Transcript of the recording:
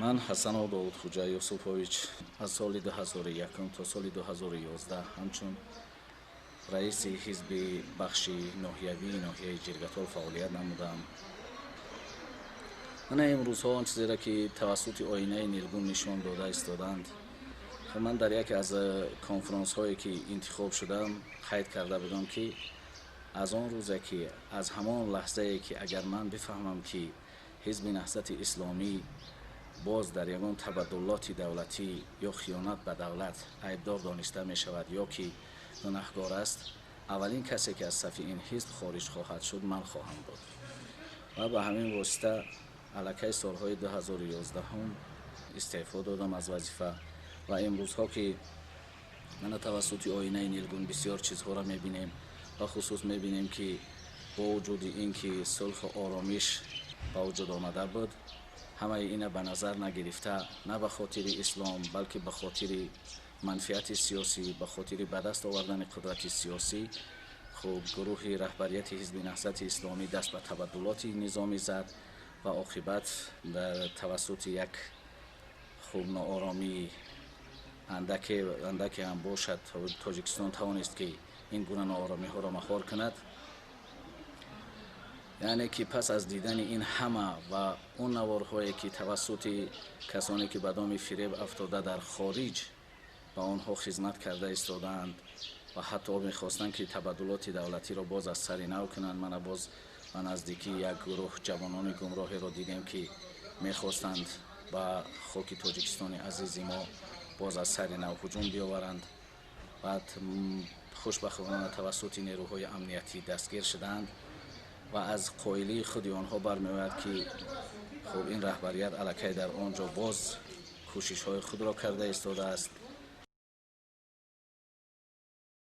من حسن داودخوجا یوسفوویچ از سال 2001 تا سال 2011 همچون رئیس حزب بخش ناحیوی ناحیه جرگتال فعالیت نمودم. من امروزها آن چیزی را که توسط آینه نیلگون نشان داده ایستادند، من در یک از کنفرانس هایی که انتخاب شدم قید کرده بودم که از آن روزه که از همان لحظه که اگر من بفهمم که حزب نهضت اسلامی باز در یگان تبدلات دولتی یا خیانت به دولت عیبدار دانسته می شود یا که گناهکار است، اولین کسی که از صف این حزب خارج خواهد شد من خواهم بود. و به همین واسطه علاکه سالهای 2011 هم استعفا دادم از وظیفه و امروزها که من توسط آینه نیلگون بسیار چیزها را میبینیم و خصوص میبینیم که با وجود این که صلح و آرامش با وجود آمده بود، همه اینا به نظر نگرفته، نه به خاطر اسلام بلکه به خاطر منفعت سیاسی، به خاطر به دست آوردن قدرت سیاسی، خب گروه رهبریت حزب نهضت اسلامی دست به تبدلات نظامی زد و عاقبت در توسط یک خوب ناآرامی اندکی هم باشد تاجیکستان توانست که این گونه ناآرامی ها را مهار کند. یعنی که پس از دیدن این همه و اون نوارهایی که توسط کسانی که به دام فریب افتاده در خارج با آنها خدمت کرده ایستادند و حتی میخواستند که تبدلات دولتی را باز از سر نو کنند، من باز و نزدیکی یک گروه جوانان گمراهی را دیدیم که میخواستند با خاک تاجیکستان عزیز ما باز از سر نو هجوم بیاورند. بعد خوشبختانه توسط نیروهای امنیتی دستگیر شدند و از قائلی خود آنها برمی‌آید که خب این رهبریت الکی در آنجا باز کوشش های خود را کرده ایستاده است